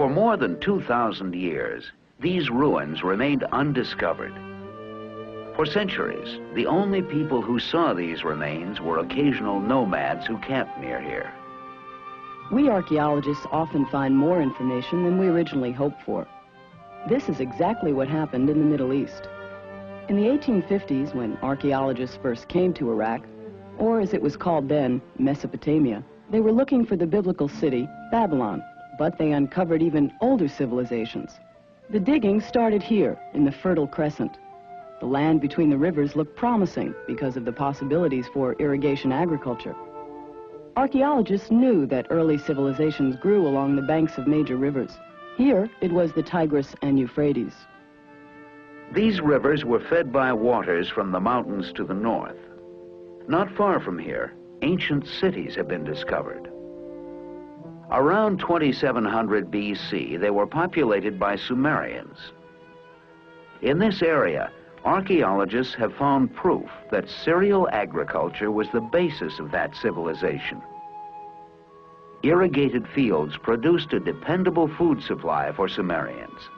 For more than 2,000 years, these ruins remained undiscovered. For centuries, the only people who saw these remains were occasional nomads who camped near here. We archaeologists often find more information than we originally hoped for. This is exactly what happened in the Middle East. In the 1850s, when archaeologists first came to Iraq, or as it was called then, Mesopotamia, they were looking for the biblical city, Babylon, but they uncovered even older civilizations. The digging started here, in the Fertile Crescent. The land between the rivers looked promising because of the possibilities for irrigation agriculture. Archaeologists knew that early civilizations grew along the banks of major rivers. Here, it was the Tigris and Euphrates. These rivers were fed by waters from the mountains to the north. Not far from here, ancient cities have been discovered. Around 2700 BC, they were populated by Sumerians. In this area, archaeologists have found proof that cereal agriculture was the basis of that civilization. Irrigated fields produced a dependable food supply for Sumerians.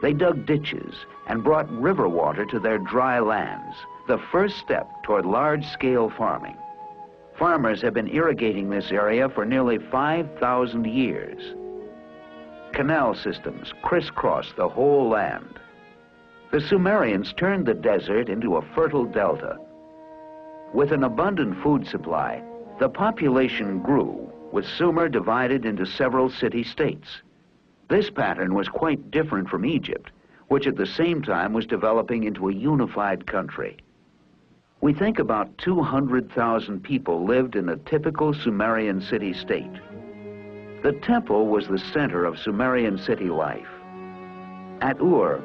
They dug ditches and brought river water to their dry lands, the first step toward large-scale farming. Farmers have been irrigating this area for nearly 5,000 years. Canal systems crisscross the whole land. The Sumerians turned the desert into a fertile delta. With an abundant food supply, the population grew, with Sumer divided into several city-states. This pattern was quite different from Egypt, which at the same time was developing into a unified country. We think about 200,000 people lived in a typical Sumerian city-state. The temple was the center of Sumerian city life. At Ur,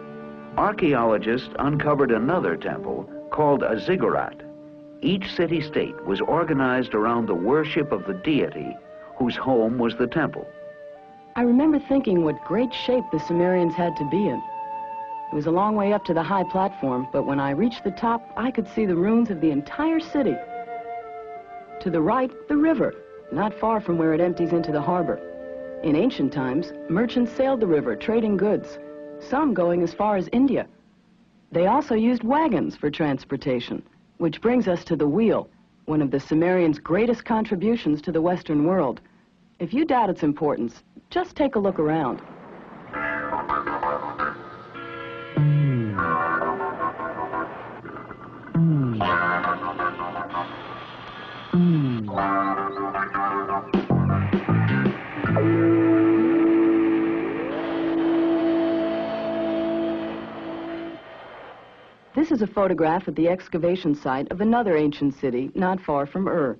archaeologists uncovered another temple called a ziggurat. Each city-state was organized around the worship of the deity whose home was the temple. I remember thinking what great shape the Sumerians had to be in. It was a long way up to the high platform, but when I reached the top, I could see the ruins of the entire city. To the right, the river, not far from where it empties into the harbor. In ancient times, merchants sailed the river, trading goods, some going as far as India. They also used wagons for transportation, which brings us to the wheel, one of the Sumerians' greatest contributions to the Western world. If you doubt its importance, just take a look around. This is a photograph at the excavation site of another ancient city not far from Ur.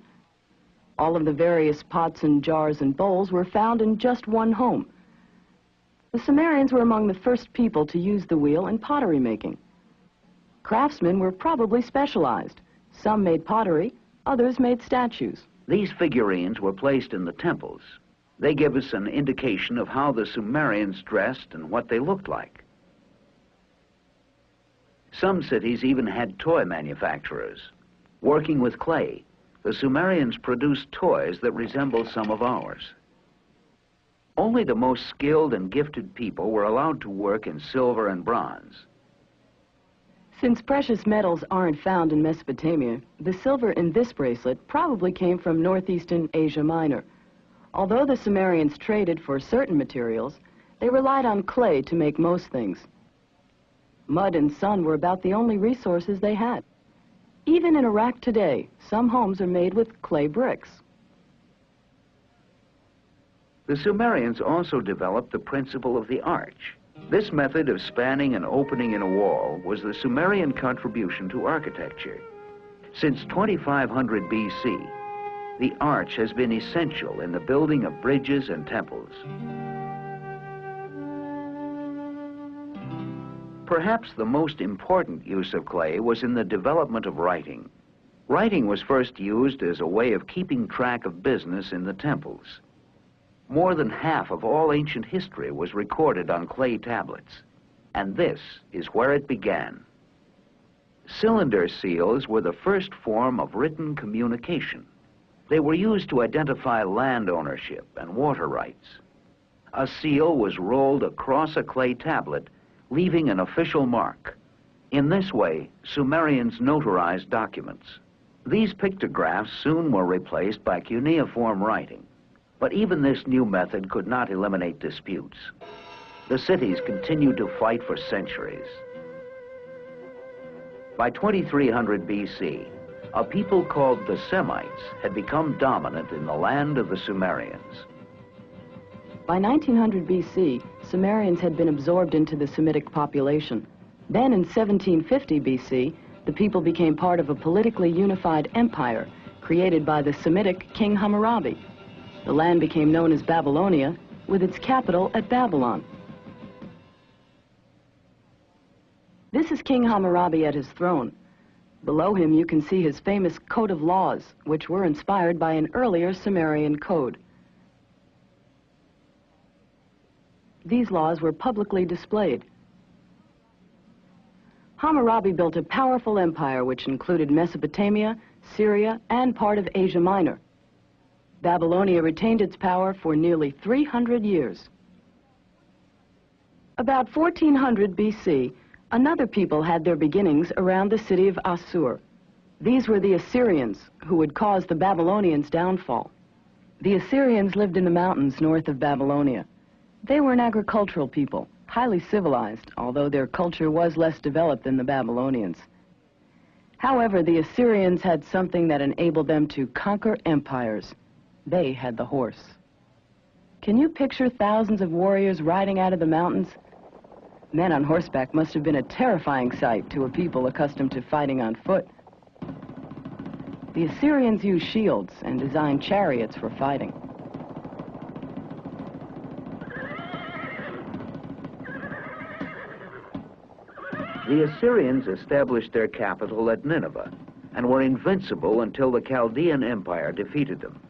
All of the various pots and jars and bowls were found in just one home. The Sumerians were among the first people to use the wheel in pottery making. Craftsmen were probably specialized. Some made pottery, others made statues. These figurines were placed in the temples. They give us an indication of how the Sumerians dressed and what they looked like. Some cities even had toy manufacturers. Working with clay, the Sumerians produced toys that resemble some of ours. Only the most skilled and gifted people were allowed to work in silver and bronze. Since precious metals aren't found in Mesopotamia, the silver in this bracelet probably came from northeastern Asia Minor. Although the Sumerians traded for certain materials, they relied on clay to make most things. Mud and sun were about the only resources they had. Even in Iraq today, some homes are made with clay bricks. The Sumerians also developed the principle of the arch. This method of spanning and opening in a wall was the Sumerian contribution to architecture. Since 2500 BC, the arch has been essential in the building of bridges and temples. Perhaps the most important use of clay was in the development of writing. Writing was first used as a way of keeping track of business in the temples. More than half of all ancient history was recorded on clay tablets, and this is where it began. Cylinder seals were the first form of written communication. They were used to identify land ownership and water rights. a seal was rolled across a clay tablet, leaving an official mark. In this way, Sumerians notarized documents. These pictographs soon were replaced by cuneiform writing. But even this new method could not eliminate disputes. The cities continued to fight for centuries. By 2300 BC, a people called the Semites had become dominant in the land of the Sumerians. By 1900 BC, Sumerians had been absorbed into the Semitic population. Then in 1750 BC, the people became part of a politically unified empire created by the Semitic King Hammurabi. The land became known as Babylonia, with its capital at Babylon. This is King Hammurabi at his throne. Below him you can see his famous Code of Laws, which were inspired by an earlier Sumerian code. These laws were publicly displayed. Hammurabi built a powerful empire which included Mesopotamia, Syria, and part of Asia Minor. Babylonia retained its power for nearly 300 years. About 1400 BC, another people had their beginnings around the city of Assur. These were the Assyrians, who would cause the Babylonians' downfall. The Assyrians lived in the mountains north of Babylonia. They were an agricultural people, highly civilized, although their culture was less developed than the Babylonians. However, the Assyrians had something that enabled them to conquer empires. They had the horse. Can you picture thousands of warriors riding out of the mountains? Men on horseback must have been a terrifying sight to a people accustomed to fighting on foot. The Assyrians used shields and designed chariots for fighting. The Assyrians established their capital at Nineveh and were invincible until the Chaldean Empire defeated them.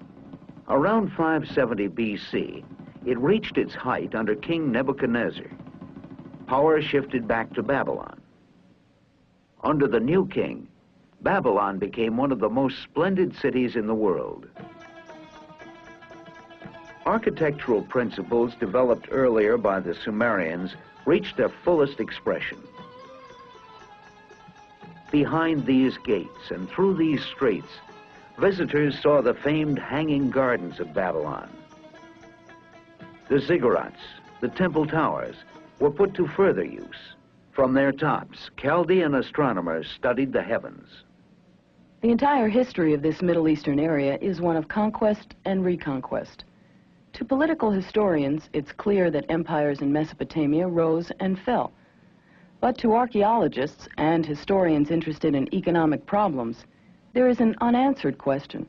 Around 570 BC, it reached its height under King Nebuchadnezzar. Power shifted back to Babylon. Under the new king, Babylon became one of the most splendid cities in the world. Architectural principles developed earlier by the Sumerians reached their fullest expression. Behind these gates and through these streets, visitors saw the famed hanging gardens of Babylon. The ziggurats, the temple towers, were put to further use. From their tops, Chaldean astronomers studied the heavens. The entire history of this Middle Eastern area is one of conquest and reconquest. To political historians, it's clear that empires in Mesopotamia rose and fell. But to archaeologists and historians interested in economic problems, there is an unanswered question.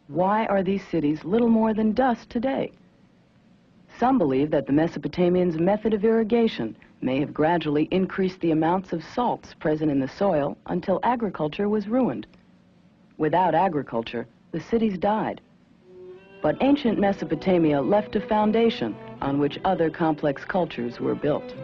Why are these cities little more than dust today? Some believe that the Mesopotamians' method of irrigation may have gradually increased the amounts of salts present in the soil until agriculture was ruined. Without agriculture, the cities died. But ancient Mesopotamia left a foundation on which other complex cultures were built.